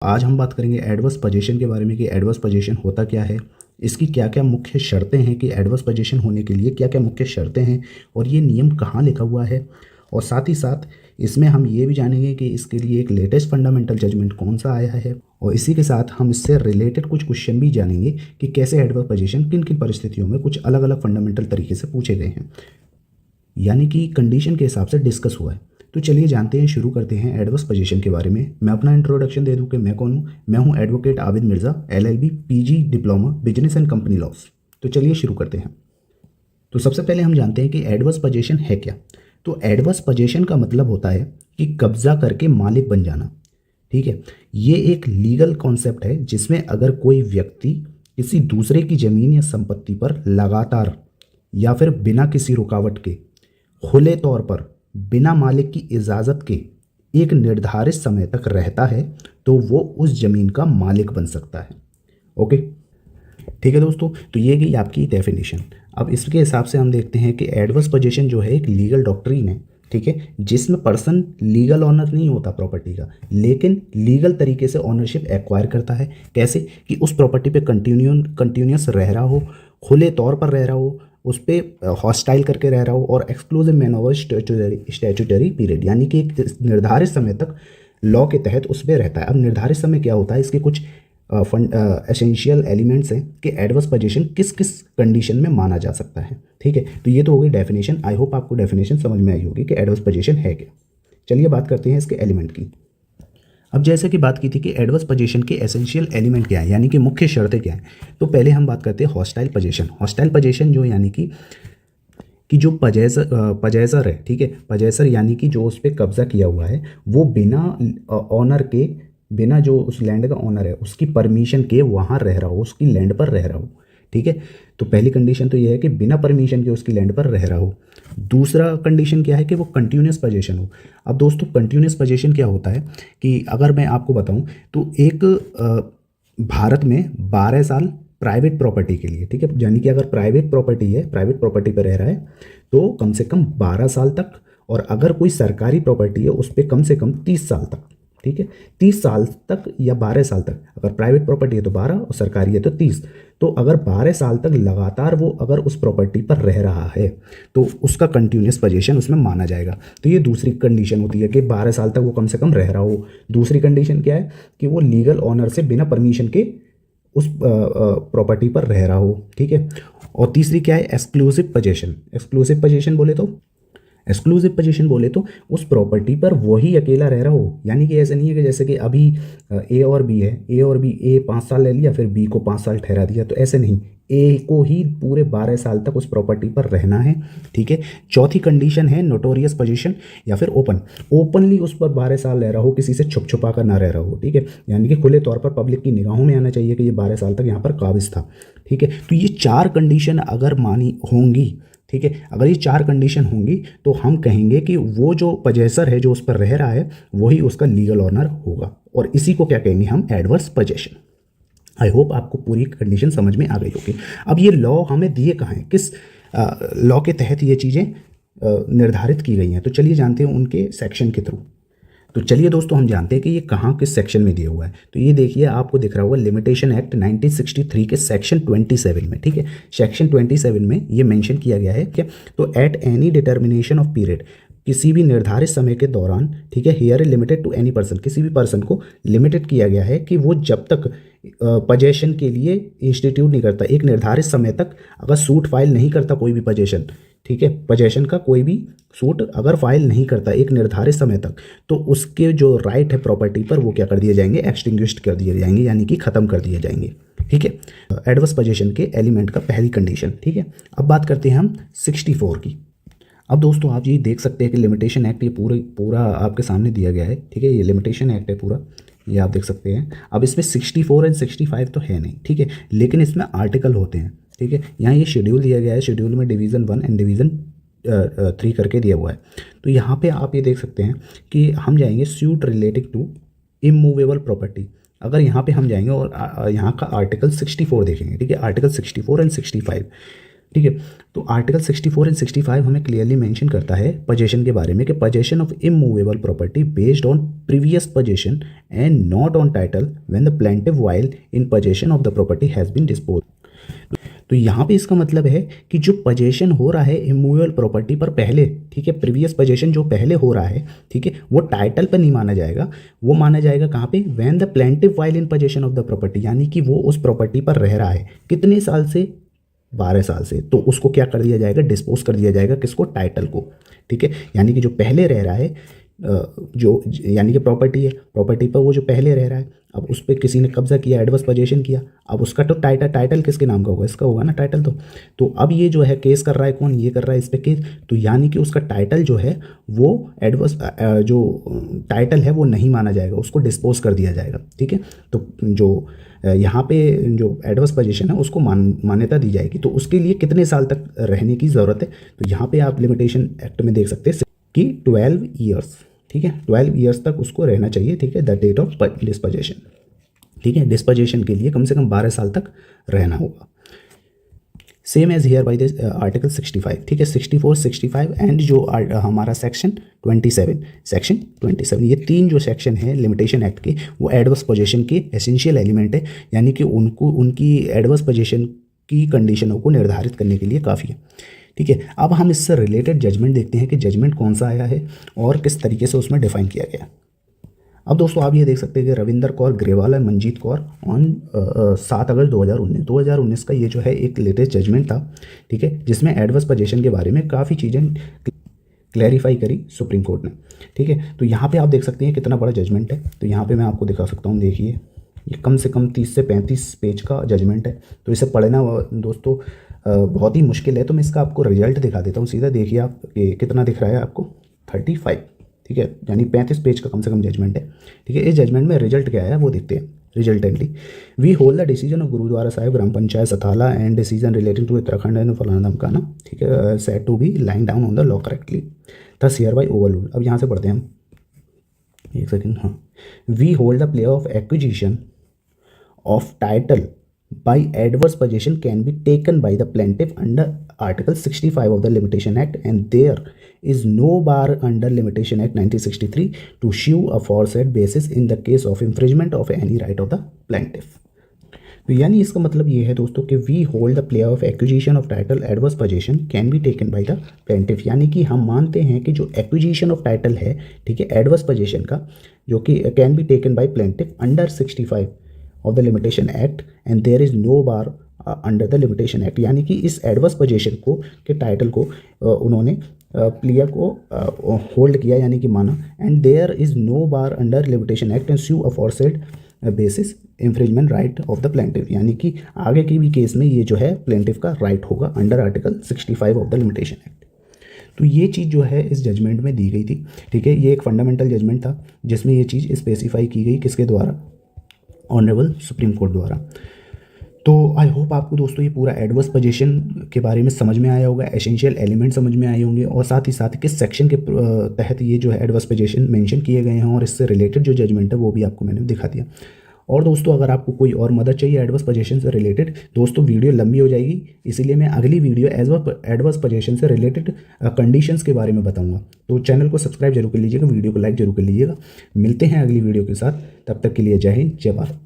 आज हम बात करेंगे एडवर्स पोजीशन के बारे में कि एडवर्स पोजीशन होता क्या है, इसकी क्या क्या मुख्य शर्तें हैं कि एडवर्स पोजीशन होने के लिए क्या क्या मुख्य शर्तें हैं और ये नियम कहाँ लिखा हुआ है। और साथ ही साथ इसमें हम ये भी जानेंगे कि इसके लिए एक लेटेस्ट फंडामेंटल जजमेंट कौन सा आया है। और इसी के साथ हम इससे रिलेटेड कुछ क्वेश्चन भी जानेंगे कि कैसे एडवर्स पोजीशन किन किन परिस्थितियों में कुछ अलग अलग फंडामेंटल तरीके से पूछे गए हैं, यानी कि कंडीशन के हिसाब से डिस्कस हुआ है। तो चलिए जानते हैं, शुरू करते हैं एडवर्स पोजीशन के बारे में। मैं अपना इंट्रोडक्शन दे दूं कि मैं कौन हूं। मैं हूं advocate Abid Mirza, LLB PG diploma business and company loss. तो चलिए शुरू करते हैं। तो सबसे पहले हम जानते हैं कि एडवर्स पोजीशन है क्या। तो एडवर्स पोजीशन का मतलब होता है कि कब्जा करके मालिक बन जाना। ठीक है, ये एक लीगल कॉन्सेप्ट है जिसमें अगर कोई व्यक्ति किसी दूसरे की ज़मीन या संपत्ति पर लगातार या फिर बिना किसी रुकावट के खुले तौर पर बिना मालिक की इजाज़त के एक निर्धारित समय तक रहता है तो वो उस ज़मीन का मालिक बन सकता है। ओके, ठीक है दोस्तों, तो ये गई आपकी डेफिनेशन। अब इसके हिसाब से हम देखते हैं कि एडवर्स पोजीशन जो है एक लीगल डॉक्ट्रिन है, ठीक है, जिसमें पर्सन लीगल ऑनर नहीं होता प्रॉपर्टी का, लेकिन लीगल तरीके से ऑनरशिप एक्वायर करता है। कैसे कि उस प्रॉपर्टी पे कंटिन्यूस रह रहा हो, खुले तौर पर रह रहा हो, उस पर हॉस्टाइल करके रह रहा हो और exclusive man over statutory period, यानी कि एक निर्धारित समय तक लॉ के तहत उस पर रहता है। अब निर्धारित समय क्या होता है, इसके कुछ एसेंशियल एलिमेंट्स हैं कि एडवर्स पोजीशन किस किस कंडीशन में माना जा सकता है। ठीक है, तो ये तो हो गई डेफिनेशन। आई होप आपको डेफिनेशन समझ में आई होगी कि एडवर्स पोजीशन है क्या। चलिए बात करते हैं इसके एलिमेंट की। अब जैसे कि बात की थी कि एडवर्स पोजीशन के एसेंशियल एलिमेंट क्या है, यानी कि मुख्य शर्तें क्या हैं, तो पहले हम बात करते हैं हॉस्टाइल पोजीशन। हॉस्टाइल पोजीशन जो यानी कि जो पजेसर है, ठीक है, पजेसर यानी कि जो उस पर कब्जा किया हुआ है वो बिना ऑनर के, बिना जो उस लैंड का ऑनर है उसकी परमिशन के वहाँ रह रहा हो, उसकी लैंड पर रह रहा हो। ठीक है, तो पहली कंडीशन तो ये है कि बिना परमिशन के उसकी लैंड पर रह रहा हो। दूसरा कंडीशन क्या है कि वो कंटिन्यूस पोजीशन हो। अब दोस्तों कंटिन्यूस पोजीशन क्या होता है कि अगर मैं आपको बताऊं तो एक भारत में 12 साल प्राइवेट प्रॉपर्टी के लिए, ठीक है, यानी कि अगर प्राइवेट प्रॉपर्टी है, प्राइवेट प्रॉपर्टी पर रह रहा है तो कम से कम 12 साल तक, और अगर कोई सरकारी प्रॉपर्टी है उस पर कम से कम 30 साल तक। ठीक है, 30 साल तक या 12 साल तक, अगर प्राइवेट प्रॉपर्टी है तो 12 और सरकारी है तो 30। तो अगर 12 साल तक लगातार वो अगर उस प्रॉपर्टी पर रह रहा है तो उसका कंटिन्यूस पोजीशन उसमें माना जाएगा। तो ये दूसरी कंडीशन होती है कि 12 साल तक वो कम से कम रह रहा हो। दूसरी कंडीशन क्या है कि वो लीगल ऑनर से बिना परमिशन के उस प्रॉपर्टी पर रह रहा हो। ठीक है, और तीसरी क्या है, एक्सक्लूसिव पोजीशन। एक्सक्लूसिव पोजीशन बोले तो एक्सक्लूसिव पोजीशन बोले तो उस प्रॉपर्टी पर वही अकेला रह रहा हो, यानी कि ऐसे नहीं है कि जैसे कि अभी ए और बी है, ए और बी, ए 5 साल ले लिया फिर बी को 5 साल ठहरा दिया, तो ऐसे नहीं, ए को ही पूरे 12 साल तक उस प्रॉपर्टी पर रहना है। ठीक है, चौथी कंडीशन है नोटोरियस पोजीशन या फिर ओपनली उस पर 12 साल रह रहा हो, किसी से छुप छुपा कर ना रह रहा हो। ठीक है, यानी कि खुले तौर पर पब्लिक की निगाहों में आना चाहिए कि ये 12 साल तक यहाँ पर काबिज था। ठीक है, तो ये 4 कंडीशन अगर मानी होंगी, ठीक है, अगर ये 4 कंडीशन होंगी तो हम कहेंगे कि वो जो पजेसर है जो उस पर रह रहा है वही उसका लीगल ऑनर होगा, और इसी को क्या कहेंगे हम, एडवर्स पोजीशन। आई होप आपको पूरी कंडीशन समझ में आ गई होगी। अब ये लॉ हमें दिए कहाँ हैं, किस लॉ के तहत ये चीज़ें निर्धारित की गई हैं, तो चलिए जानते हैं उनके सेक्शन के थ्रू। तो चलिए दोस्तों हम जानते हैं कि ये कहाँ किस सेक्शन में दिया हुआ है। तो ये देखिए आपको दिख रहा होगा लिमिटेशन एक्ट 1963 के सेक्शन 27 में। ठीक है, सेक्शन 27 में ये मेंशन किया गया है क्या, तो at any determination of period, किसी भी निर्धारित समय के दौरान, ठीक है, here limited to any person, किसी भी पर्सन को लिमिटेड किया गया है कि वो जब तक पोजेशन के लिए इंस्टीट्यूट नहीं करता, एक निर्धारित समय तक अगर सूट फाइल नहीं करता कोई भी पोजेशन, ठीक है, पोजेशन का कोई भी सूट अगर फाइल नहीं करता एक निर्धारित समय तक, तो उसके जो राइट है प्रॉपर्टी पर वो क्या कर दिए जाएंगे, एक्सटिंग्विश्ड कर दिए जाएंगे, यानी कि ख़त्म कर दिए जाएंगे। ठीक है, एडवर्स पोजीशन के एलिमेंट का पहली कंडीशन। ठीक है, अब बात करते हैं हम 64 की। अब दोस्तों आप ये देख सकते हैं कि लिमिटेशन एक्ट ये पूरा आपके सामने दिया गया है। ठीक है, ये लिमिटेशन एक्ट है पूरा, ये आप देख सकते हैं। अब इसमें 64 एंड 65 तो है नहीं, ठीक है, लेकिन इसमें आर्टिकल होते हैं। ठीक है, यहाँ ये शेड्यूल दिया गया है, शेड्यूल में डिवीज़न 1 एंड डिवीज़न 3 करके दिया हुआ है। तो यहाँ पे आप ये देख सकते हैं कि हम जाएंगे suit relating to immovable property. अगर यहाँ पे हम जाएंगे और यहाँ का आर्टिकल 64 देखेंगे, ठीक है, आर्टिकल 64 एंड 65, ठीक है। तो आर्टिकल 64 एंड 65 हमें क्लियरली मेंशन करता है पोजेशन के बारे में कि possession of immovable property based on previous possession and not on title when the plaintiff while in possession of the property has been dispose. तो यहाँ पे इसका मतलब है कि जो पोजेशन हो रहा है इमूवेबल प्रॉपर्टी पर पहले, ठीक है, प्रीवियस पोजेशन जो पहले हो रहा है, ठीक है, वो टाइटल पर नहीं माना जाएगा, वो माना जाएगा कहाँ पे, when the plaintiff while in possession of the property, यानी कि वो उस प्रॉपर्टी पर रह रहा है कितने साल से, 12 साल से, तो उसको क्या कर दिया जाएगा, डिस्पोज कर दिया जाएगा, किसको, टाइटल को, ठीक है। यानी कि जो पहले रह रहा है जो यानी कि प्रॉपर्टी है, प्रॉपर्टी पर वो जो पहले रह रहा है, अब उस पर किसी ने कब्जा किया, एडवर्स पोजेशन किया, अब उसका तो टाइटल किसके नाम का होगा, इसका होगा ना टाइटल। तो अब ये जो है केस कर रहा है कौन, ये कर रहा है इस पर केस, तो यानी कि उसका टाइटल जो है वो एडवर्स जो टाइटल है वो नहीं माना जाएगा, उसको डिस्पोज कर दिया जाएगा, ठीक है। तो जो यहाँ पे जो एडवर्स पोजीशन है उसको मान्यता दी जाएगी, तो उसके लिए कितने साल तक रहने की ज़रूरत है, तो यहाँ पे आप लिमिटेशन एक्ट में देख सकते हैं कि 12 ईयर्स, ठीक है, 12 ईयर्स तक उसको रहना चाहिए, ठीक है, द डेट ऑफ डिस्पोजेशन, ठीक है। डिस्पोजेशन के लिए कम से कम 12 साल तक रहना होगा। Same as here by this article 65, ठीक है, 64, 65 एंड जो हमारा सेक्शन 27, ये तीन जो सेक्शन है लिमिटेशन एक्ट के, वो एडवर्स पोजीशन के एसेंशियल एलिमेंट है, यानी कि उनको उनकी एडवर्स पोजीशन की कंडीशनों को निर्धारित करने के लिए काफ़ी है, ठीक है। अब हम इससे रिलेटेड जजमेंट देखते हैं कि जजमेंट कौन सा आया है और किस तरीके से उसमें डिफाइन किया गया। अब दोस्तों आप ये देख सकते हैं कि रविंदर कौर ग्रेवाल और मंजीत कौर ऑन 7 अगस्त 2019 का ये जो है एक लेटेस्ट जजमेंट था, ठीक है, जिसमें एडवर्स पोजीशन के बारे में काफ़ी चीज़ें क्लैरिफाई करी सुप्रीम कोर्ट ने, ठीक है। तो यहाँ पे आप देख सकते हैं कितना बड़ा जजमेंट है, तो यहाँ पे मैं आपको दिखा सकता हूँ, देखिए ये कम से कम 30 से 35 पेज का जजमेंट है, तो इसे पढ़ना दोस्तों बहुत ही मुश्किल है। तो मैं इसका आपको रिजल्ट दिखा देता हूँ सीधा, देखिए आप कितना दिख रहा है आपको, 35, ठीक है, यानी 35 पेज का कम से कम जजमेंट है, ठीक है। इस जजमेंट में रिजल्ट क्या है वो देखते हैं। Resultantly we hold the decision of Gurdwara Sahib Gram Panchayat Sathala and decision relating to Uttarakhand and फलाना धमकाना, ठीक है, set to be line down on the law correctly thus hereby overrule. अब यहाँ से पढ़ते हैं हम, एक सेकेंड, हाँ। We hold the plea of acquisition of title by adverse possession can be taken by the plaintiff under Article 65 of the Limitation Act, and there is no bar under Limitation Act 1963 to sue aforesaid basis in the case of infringement of any right of the plaintiff. तो यानी इसका मतलब ये है दोस्तों कि we hold the plea of acquisition of title adverse possession can be taken by the plaintiff, यानी कि हम मानते हैं कि जो एक्विजिशन ऑफ टाइटल है, ठीक है, एडवर्स पोजीशन का, जो कि can be taken by plaintiff under 65 of the limitation act and there is no bar under the limitation act, यानी कि इस एडवर्स पोजीशन को के टाइटल को उन्होंने प्लेयर को होल्ड किया, यानी कि माना, and there is no bar under limitation act and sue aforesaid basis infringement right of the plaintiff, यानी कि आगे की भी केस में ये जो है प्लेंटिफ का राइट होगा under article 65 of the limitation act. तो ये चीज़ जो है इस जजमेंट में दी गई थी, ठीक है, ये एक फंडामेंटल जजमेंट था जिसमें ये चीज़ स्पेसिफाई की गई, किसके द्वारा, ऑनरेबल सुप्रीम कोर्ट द्वारा। तो आई होप आपको दोस्तों ये पूरा एडवर्स पोजीशन के बारे में समझ में आया होगा, एसेंशियल एलिमेंट समझ में आए होंगे, और साथ ही साथ किस सेक्शन के तहत ये जो है एडवर्स पोजीशन मेंशन किए गए हैं, और इससे रिलेटेड जो जजमेंट है वो भी आपको मैंने दिखा दिया। और दोस्तों अगर आपको कोई और मदद चाहिए एडवर्स पोजीशन से रिलेटेड, दोस्तों वीडियो लंबी हो जाएगी, इसीलिए मैं अगली वीडियो एडवर्स पोजीशन से रिलेटेड कंडीशंस के बारे में बताऊंगा। तो चैनल को सब्सक्राइब जरूर कर लीजिएगा, वीडियो को लाइक जरूर कर लीजिएगा। मिलते हैं अगली वीडियो के साथ, तब तक के लिए जय हिंद, जय भारत।